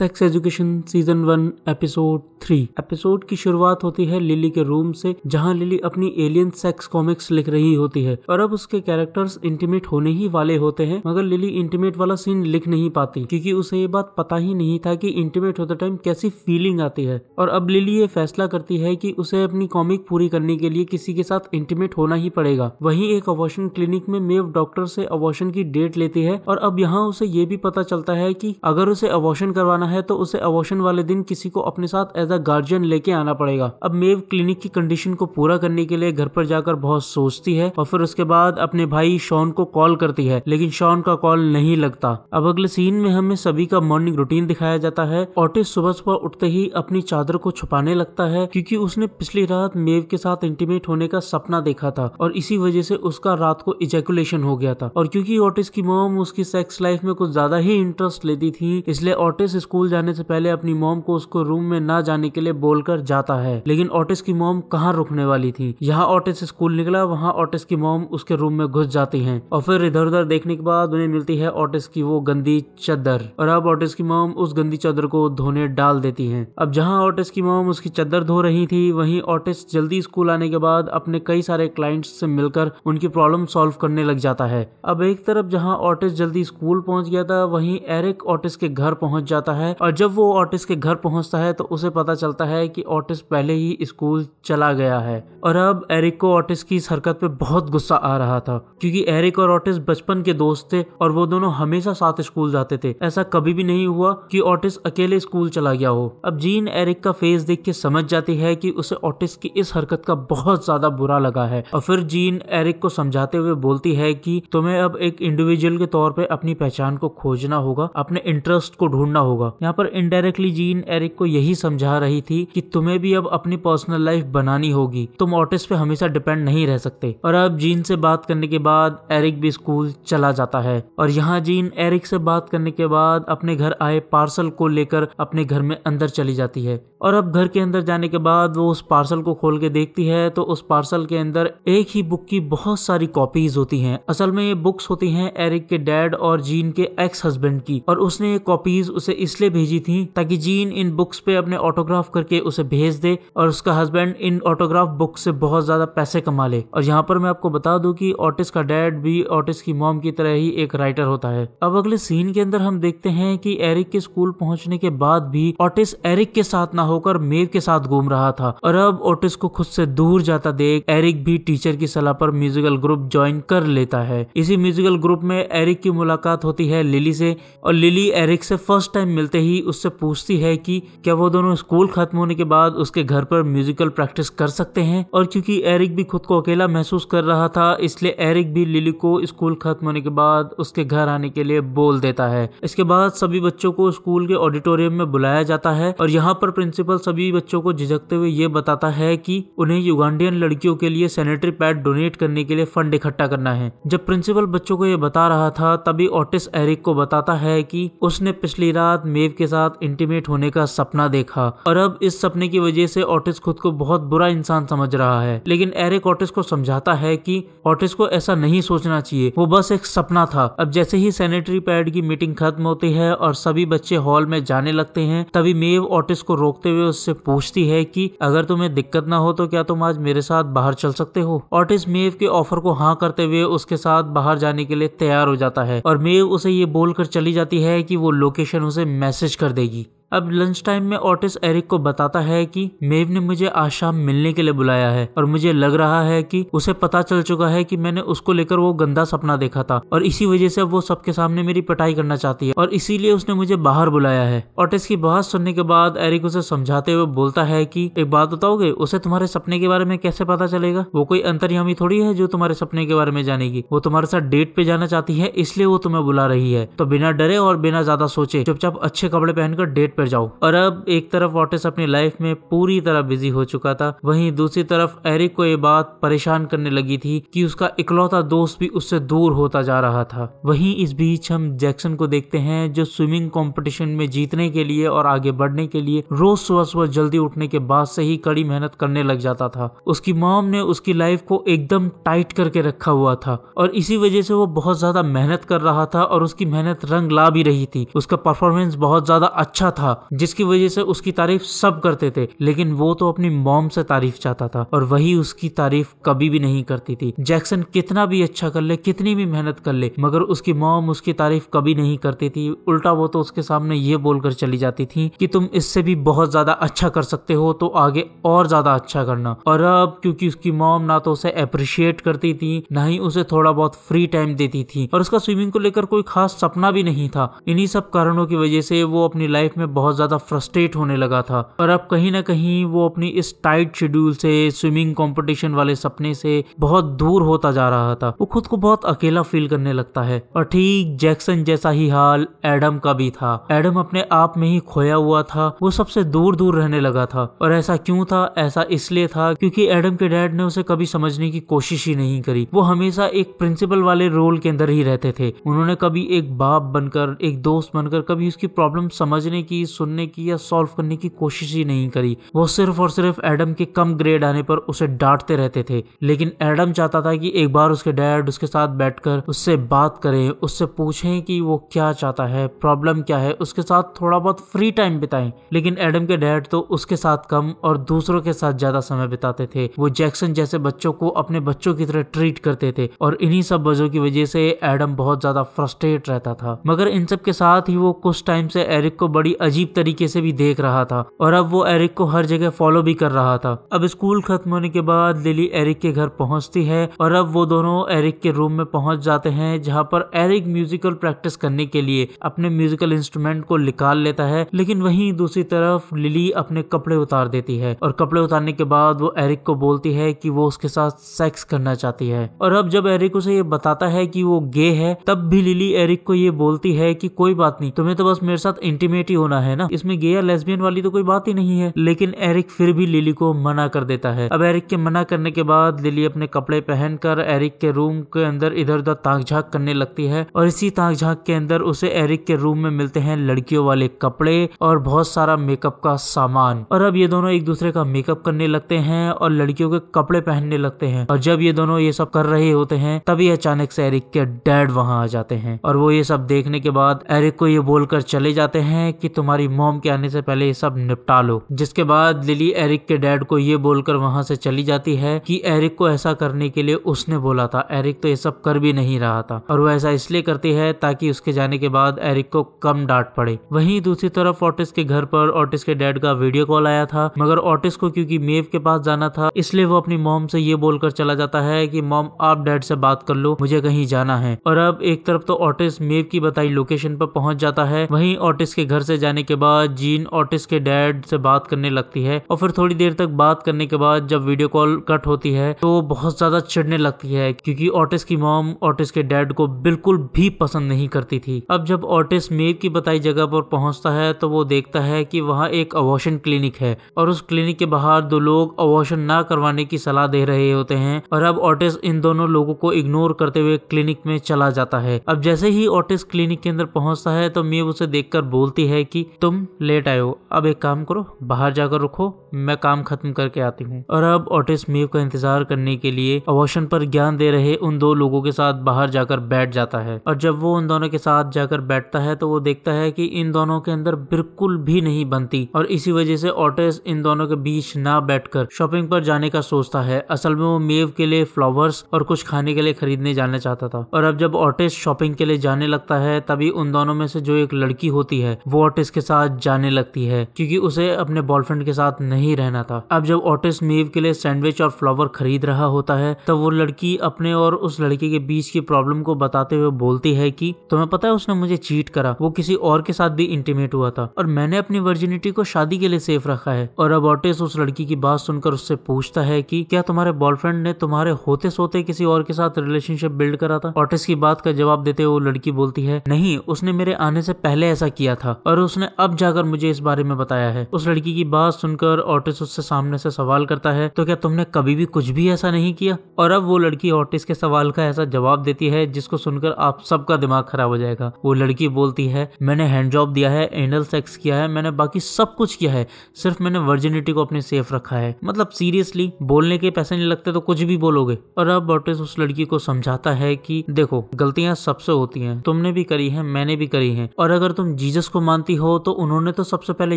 Sex education season 1 episode 3। Episode की शुरुआत होती है लिली के रूम से, जहां लिली अपनी एलियन सेक्स कॉमिक्स लिख रही होती है और अब उसके कैरेक्टर्स इंटीमेट होने ही वाले होते हैं, मगर लिली इंटीमेट वाला सीन लिख नहीं पाती क्योंकि उसे ये बात पता ही नहीं था कि इंटीमेट होते टाइम कैसी फीलिंग आती है। और अब लिली ये फैसला करती है कि उसे अपनी कॉमिक पूरी करने के लिए किसी के साथ इंटीमेट होना ही पड़ेगा। वहीं एक अबॉर्शन क्लिनिक में मेव डॉक्टर से अबॉर्शन की डेट लेती है और अब यहाँ उसे ये भी पता चलता है कि अगर उसे अबॉर्शन करवाना है तो उसे अबॉर्शन वाले दिन किसी को अपने साथ एज अ गार्जियन लेके आना पड़ेगा। अब मेव क्लिनिक की कंडीशन को पूरा करने के लिए घर पर जाकर बहुत सोचती है और फिर उसके बाद अपने भाई शॉन को कॉल करती है, लेकिन शॉन का कॉल नहीं लगता। अब अगले सीन में हमें सभी का मॉर्निंग रूटीन दिखाया जाता है। ऑटिस सुबह सुबह उठते ही अपनी चादर को छुपाने लगता है क्योंकि उसने पिछली रात मेव के साथ इंटीमेट होने का सपना देखा था और इसी वजह से उसका रात को इजैकुलेशन हो गया था। और क्योंकि ऑटिस की मॉम उसकी सेक्स लाइफ में कुछ ज्यादा ही इंटरेस्ट लेती थी, इसलिए ऑटिस स्कूल जाने से पहले अपनी मॉम को उसको रूम में ना जाने के लिए बोलकर जाता है। लेकिन ऑटिस की मॉम कहाँ रुकने वाली थी। यहाँ ऑटिस स्कूल निकला, वहाँ ऑटिस की मॉम उसके रूम में घुस जाती हैं और फिर इधर उधर देखने के बाद उन्हें मिलती है ऑटिस की वो गंदी चादर और अब ऑटिस की मॉम उस गंदी चादर को धोने डाल देती हैं। अब जहाँ ऑटिस की मॉम उसकी चादर धो रही थी, वहीं ऑटिस जल्दी स्कूल आने के बाद अपने कई सारे क्लाइंट्स से मिलकर उनकी प्रॉब्लम सॉल्व करने लग जाता है। अब एक तरफ जहाँ ऑटिस जल्दी स्कूल पहुंच गया था, वहीं एरिक ऑटिस के घर पहुंच जाता है और जब वो ऑटिस के घर पहुंचता है तो उसे पता चलता है कि ऑटिस पहले ही स्कूल चला गया है। और अब एरिक को ऑटिस की इस हरकत पे बहुत गुस्सा आ रहा था क्योंकि एरिक और ऑटिस बचपन के दोस्त थे और वो दोनों हमेशा साथ स्कूल जाते थे। ऐसा कभी भी नहीं हुआ कि ऑटिस अकेले स्कूल चला गया हो। अब जीन एरिक का फेस देख के समझ जाती है कि उसे ऑटिस की इस हरकत का बहुत ज्यादा बुरा लगा है और फिर जीन एरिक को समझाते हुए बोलती है कि तुम्हें अब एक इंडिविजुअल के तौर पे अपनी पहचान को खोजना होगा, अपने इंटरेस्ट को ढूंढना होगा। यहाँ पर इनडायरेक्टली जीन एरिक को यही समझा रही थी कि तुम्हें भी अब अपनी पर्सनल लाइफ बनानी होगी, तुम ऑटिस पे हमेशा डिपेंड नहीं रह सकते। और अब जीन से बात करने के बाद एरिक भी स्कूल चला जाता है और यहाँ जीन एरिक से बात करने के बाद अपने घर आए पार्सल को लेकर अपने घर में अंदर चली जाती है। और अब घर के अंदर जाने के बाद वो उस पार्सल को खोल के देखती है तो उस पार्सल के अंदर एक ही बुक की बहुत सारी कॉपीज होती हैं। असल में ये बुक्स होती हैं एरिक के डैड और जीन के एक्स हस्बैंड की, और उसने ये कॉपीज उसे इसलिए भेजी थी ताकि जीन इन बुक्स पे अपने ऑटोग्राफ करके उसे भेज दे और उसका हस्बैंड इन ऑटोग्राफ बुक से बहुत ज्यादा पैसे कमा ले। और यहाँ पर मैं आपको बता दूं कि ऑटिस का डैड भी ऑटिस की मॉम की तरह ही एक राइटर होता है। अब अगले सीन के अंदर हम देखते हैं कि एरिक के स्कूल पहुंचने के बाद भी ऑटिस एरिक के साथ ना होकर मेव के साथ घूम रहा था और अब ऑटिस को खुद से दूर जाता देख एरिक भी टीचर की सलाह पर म्यूजिकल ग्रुप ज्वाइन कर लेता है। इसी म्यूजिकल ग्रुप में एरिक की मुलाकात होती है लिली से और लिली एरिक से फर्स्ट टाइम मिलते ही उससे पूछती है कि क्या वो दोनों स्कूल खत्म होने के बाद उसके घर पर म्यूजिकल प्रैक्टिस कर सकते हैं। और क्योंकि एरिक भी खुद को अकेला महसूस कर रहा था, इसलिए एरिक भी लिली को स्कूल खत्म होने के बाद उसके घर आने के लिए बोल देता है। इसके बाद सभी बच्चों को स्कूल के ऑडिटोरियम में बुलाया जाता है और यहाँ पर प्रिंसिपल सभी बच्चों को झिझकते हुए ये बताता है कि उन्हें युगांडियन लड़कियों के लिए सैनिटरी पैड डोनेट करने के लिए फंड इकट्ठा करना है। जब प्रिंसिपल बच्चों को ये बता रहा था तभी ऑटिस एरिक को बताता है कि उसने पिछली रात मेव के साथ इंटीमेट होने का सपना देखा और अब इस सपने की वजह से ऑटिस खुद को बहुत बुरा इंसान समझ रहा है। लेकिन एरिक ऑटिस को समझाता है कि ऑटिस को ऐसा नहीं सोचना चाहिए, वो बस एक सपना था। अब जैसे ही सैनिटरी पैड की मीटिंग खत्म होती है और सभी बच्चे हॉल में जाने लगते हैं, तभी मेव ऑटिस को रोकते हुए उससे पूछती है कि अगर तुम्हें दिक्कत ना हो तो क्या तुम आज मेरे साथ बाहर चल सकते हो। ऑटिस मेव के ऑफर को हाँ करते हुए उसके साथ बाहर जाने के लिए तैयार हो जाता है और मेव उसे ये बोलकर चली जाती है कि वो लोकेशन उसे मैसेज कर देगी। अब लंच टाइम में ऑटिस एरिक को बताता है कि मेव ने मुझे आज शाम मिलने के लिए बुलाया है और मुझे लग रहा है कि उसे पता चल चुका है कि मैंने उसको लेकर वो गंदा सपना देखा था और इसी वजह से वो सबके सामने मेरी पिटाई करना चाहती है और इसीलिए उसने मुझे बाहर बुलाया है। ऑटिस की बात सुनने के बाद एरिक उसे समझाते हुए बोलता है कि एक बात बताओगे, उसे तुम्हारे सपने के बारे में कैसे पता चलेगा? वो कोई अंतर्यामी थोड़ी है जो तुम्हारे सपने के बारे में जानेगी। वो तुम्हारे साथ डेट पे जाना चाहती है, इसलिए वो तुम्हें बुला रही है। तो बिना डरे और बिना ज्यादा सोचे चुपचाप अच्छे कपड़े पहनकर डेट पर जाओ। और अब एक तरफ ऑटिस अपनी लाइफ में पूरी तरह बिजी हो चुका था, वहीं दूसरी तरफ एरिक को ये बात परेशान करने लगी थी कि उसका इकलौता दोस्त भी उससे दूर होता जा रहा था। वहीं इस बीच हम जैक्सन को देखते हैं जो स्विमिंग कंपटीशन में जीतने के लिए और आगे बढ़ने के लिए रोज सुबह सुबह जल्दी उठने के बाद से ही कड़ी मेहनत करने लग जाता था। उसकी मॉम ने उसकी लाइफ को एकदम टाइट करके रखा हुआ था और इसी वजह से वो बहुत ज्यादा मेहनत कर रहा था और उसकी मेहनत रंग ला भी रही थी। उसका परफॉर्मेंस बहुत ज्यादा अच्छा था था जिसकी वजह से उसकी तारीफ सब करते थे, लेकिन वो तो अपनी मॉम से तारीफ चाहता था और वही उसकी तारीफ कभी भी नहीं करती थी। जैक्सन कितना भी अच्छा कर ले, कितनी भी मेहनत कर ले, मगर उसकी मॉम उसकी तारीफ कभी नहीं करती थी। उल्टा वो तो उसके सामने ये बोलकर चली जाती थी कि तुम इससे भी बहुत ज्यादा अच्छा कर सकते हो, तो आगे और ज्यादा अच्छा करना। और अब क्योंकि उसकी मॉम ना तो उसे अप्रिशिएट करती थी, ना ही उसे थोड़ा बहुत फ्री टाइम देती थी, और उसका स्विमिंग को लेकर कोई खास सपना भी नहीं था। इन्हीं सब कारणों की वजह से वो अपनी लाइफ में बहुत ज्यादा फ्रस्ट्रेट होने लगा था और अब कहीं ना कहीं वो अपनी इस टाइट शेड्यूल से, स्विमिंग कंपटीशन वाले सपने से बहुत दूर होता जा रहा था। वो खुद को बहुत अकेला फील करने लगता है। और ठीक जैक्सन जैसा ही हाल एडम का भी था। एडम अपने आप में ही खोया हुआ था, वो सबसे दूर दूर रहने लगा था। और ऐसा क्यों था? ऐसा इसलिए था क्योंकि एडम के डैड ने उसे कभी समझने की कोशिश ही नहीं करी। वो हमेशा एक प्रिंसिपल वाले रोल के अंदर ही रहते थे। उन्होंने कभी एक बाप बनकर, एक दोस्त बनकर कभी उसकी प्रॉब्लम समझने की, सुनने की या सॉल्व करने की कोशिश ही नहीं करी। वो सिर्फ और सिर्फ एडम के कम ग्रेड आने पर उसे डांटते रहते थे। लेकिन एडम चाहता था कि एक बार उसके डैड उसके साथ बैठकर उससे बात करें, उससे पूछें कि वो क्या चाहता है, प्रॉब्लम क्या है, उसके साथ थोड़ा बहुत फ्री टाइम बिताएं। लेकिन एडम के डैड तो उसके साथ कम और दूसरों के साथ ज्यादा समय बिताते थे। वो जैक्सन जैसे बच्चों को अपने बच्चों की तरह ट्रीट करते थे और इन्हीं सब वजहों की वजह से एडम बहुत ज्यादा फ्रस्ट्रेट रहता था। मगर इन सब के साथ ही वो कुछ टाइम से एरिक को बड़ी अजीब तरीके से भी देख रहा था और अब वो एरिक को हर जगह फॉलो भी कर रहा था। अब स्कूल खत्म होने के बाद लिली एरिक के घर पहुंचती है और अब वो दोनों एरिक के रूम में पहुंच जाते हैं, जहां पर एरिक म्यूजिकल प्रैक्टिस करने के लिए अपने म्यूजिकल इंस्ट्रूमेंट को निकाल लेता है। लेकिन वहीं दूसरी तरफ लिली अपने कपड़े उतार देती है और कपड़े उतारने के बाद वो एरिक को बोलती है कि वो उसके साथ सेक्स करना चाहती है। और अब जब एरिक उसे ये बताता है कि वो गे है, तब भी लिली एरिक को ये बोलती है कि कोई बात नहीं, तुम्हें तो बस मेरे साथ इंटीमेट ही होना है ना, इसमें गे या लेस्बियन वाली तो कोई बात ही नहीं है। लेकिन एरिक फिर भी लिली को मना कर देता है। अब एरिक के मना करने के बाद लिली अपने कपड़े पहनकर एरिक के रूम के अंदर इधर उधर ताक झांक करने लगती है और इसी ताक झांक के अंदर उसे एरिक के रूम में मिलते हैं लड़कियों वाले कपड़े और बहुत सारा मेकअप का सामान। और अब ये दोनों एक दूसरे का मेकअप करने लगते हैं और लड़कियों के कपड़े पहनने लगते हैं। और जब ये दोनों ये सब कर रहे होते हैं तभी अचानक से एरिक के डैड वहां आ जाते हैं और वो ये सब देखने के बाद एरिक को ये बोलकर चले जाते हैं कि तुम्हारी मॉम के आने से पहले ये सब निपटा लो। जिसके बाद लिली एरिक के डैड को ये बोलकर वहां से चली जाती है कि एरिक को ऐसा करने के लिए उसने बोला था। एरिक तो ये सब कर भी नहीं रहा था और वो ऐसा इसलिए करती है ताकि उसके जाने के बाद एरिक को कम डांट पड़े। वहीं दूसरी तरफ ऑटिस के घर पर ऑटिस के डैड का वीडियो कॉल आया था, मगर ऑटिस को क्योंकि मेव के पास जाना था इसलिए वो अपनी मॉम से ये बोलकर चला जाता है कि मॉम आप डैड से बात कर लो, मुझे कहीं जाना है। और अब एक तरफ तो ऑटिस मेव की बताई लोकेशन पर पहुंच जाता है। वहीं ऑटिस के घर से जाने के बाद जीन ऑटिस के डैड से बात करने लगती है और फिर थोड़ी देर तक बात करने के बाद जब वीडियो कॉल कट होती है तो वो बहुत ज्यादा चिढ़ने लगती है क्योंकि ऑटिस की मॉम ऑटिस के डैड को बिल्कुल भी पसंद नहीं करती थी। अब जब ऑटिस मेव की बताई जगह पर पहुंचता है तो वो देखता है कि वहां एक अबॉर्शन क्लिनिक है और उस क्लिनिक के बाहर दो लोग अबॉर्शन ना करवाने की सलाह दे रहे होते हैं। और अब ऑटिस इन दोनों लोगों को इग्नोर करते हुए क्लिनिक में चला जाता है। अब जैसे ही ऑटिस क्लिनिक के अंदर पहुंचता है तो मेव उसे देखकर बोलती है कि तुम लेट आए हो, अब एक काम करो, बाहर जाकर रुको, मैं काम खत्म करके आती हूँ। और अब ऑटिस मेव का इंतजार करने के लिए अबॉर्शन पर ज्ञान दे रहे उन दो लोगों के साथ बाहर जाकर बैठ जाता है। और जब वो उन दोनों के साथ जाकर बैठता है तो वो देखता है कि इन दोनों के अंदर बिल्कुल भी नहीं बनती और इसी वजह से ऑटिस इन दोनों के बीच ना बैठकर शॉपिंग पर जाने का सोचता है। असल में वो मेव के लिए फ्लावर्स और कुछ खाने के लिए खरीदने जाना चाहता था। और अब जब ऑटिस शॉपिंग के लिए जाने लगता है तभी उन दोनों में से जो एक लड़की होती है वो ऑटिस के साथ जाने लगती है क्योंकि उसे अपने बॉयफ्रेंड के साथ नहीं रहना था। अब जब ऑटिस मेव के लिए सैंडविच और फ्लावर खरीद रहा होता है तब वो लड़की अपने और उस लड़के के बीच की प्रॉब्लम को बताते हुए बोलती है कि तुम्हें पता है उसने मुझे चीट करा, वो किसी और के साथ भी इंटीमेट हुआ था और मैंने अपनी वर्जिनिटी को शादी के लिए सेफ रखा है। और अब ऑटिस उस लड़की की बात सुनकर उससे पूछता है कि क्या तुम्हारे बॉयफ्रेंड ने तुम्हारे होते सोते किसी और के साथ रिलेशनशिप बिल्ड करा था? ऑटिस की बात का जवाब देते हुए वो लड़की बोलती है नहीं, उसने मेरे आने से पहले ऐसा किया था और उसने अब जाकर मुझे इस बारे में बताया है। उस लड़की की बात सुनकर ऑटिस उससे सामने से सवाल करता है, तो क्या तुमने कभी भी कुछ भी ऐसा नहीं किया? और अब वो लड़की ऑटिस के सवाल का ऐसा जवाब देती है जिसको सुनकर आप सबका दिमाग खराब हो जाएगा। वो लड़की बोलती है, मैंने हैंड जॉब दिया है, एनल सेक्स किया है, मैंने बाकी सब कुछ किया है, सिर्फ मैंने वर्जिनिटी को अपने सेफ रखा है। मतलब सीरियसली, बोलने के पैसे नहीं लगते तो कुछ भी बोलोगे। और अब ऑटिस उस लड़की को समझाता है कि देखो, गलतियां सबसे होती हैं, तुमने भी करी है, मैंने भी करी है, और अगर तुम जीसस को मानती हो तो उन्होंने तो सबसे पहले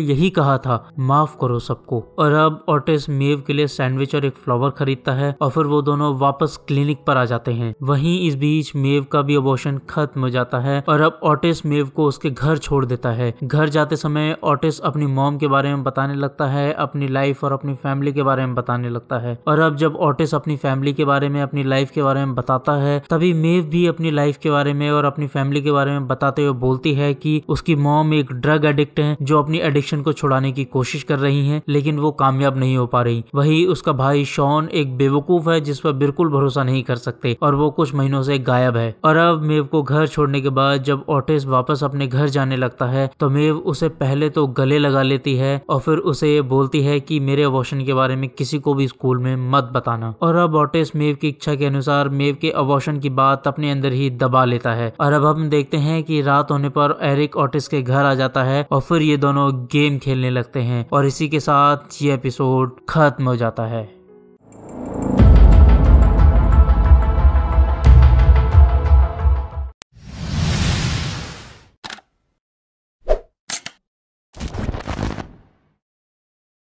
यही कहा था, माफ करो सबको। और अब ऑटिस मेव के लिए सैंडविच और एक फ्लावर खरीदता है और फिर वो दोनों वापस क्लिनिक पर आ जाते हैं। वहीं इस बीच मेव का भी अबॉर्शन खत्म हो जाता है और अब ऑटिस मेव को उसके घर छोड़ देता है। घर जाते समय ऑटिस अपनी मॉम के बारे में बताने लगता है, अपनी लाइफ और अपनी फैमिली के बारे में बताने लगता है। और अब जब ऑटिस अपनी फैमिली के बारे में, अपनी लाइफ के बारे में बताता है, तभी मेव भी अपनी लाइफ के बारे में और अपनी फैमिली के बारे में बताते हुए बोलती है कि उसकी मॉम एक ड्रग एडिक्ट है जो अपनी एडिक्शन को छुड़ाने की कोशिश कर रही है, लेकिन वो कामयाब नहीं हो पा रही। वही उसका भाई शॉन एक बेवकूफ है जिस पर बिल्कुल भरोसा नहीं कर सकते और वो कुछ महीनों से गायब है। और अब मेव को घर छोड़ने के बाद जब ऑटिस वापस अपने घर जाने लगता है तो मेव उसे पहले तो गले लगा लेती है और फिर उसे ये बोलती है कि मेरे अबॉर्शन के बारे में किसी को भी स्कूल में मत बताना। और अब ऑटिस मेव की इच्छा के अनुसार मेव के अबॉर्शन की बात अपने अंदर ही दबा लेता है। और अब हम देखते हैं कि रात होने पर एरिक ऑटिस के घर आ जाता है और फिर ये दोनों गेम खेलने लगते हैं और इसी के साथ ये एपिसोड खत्म हो जाता है।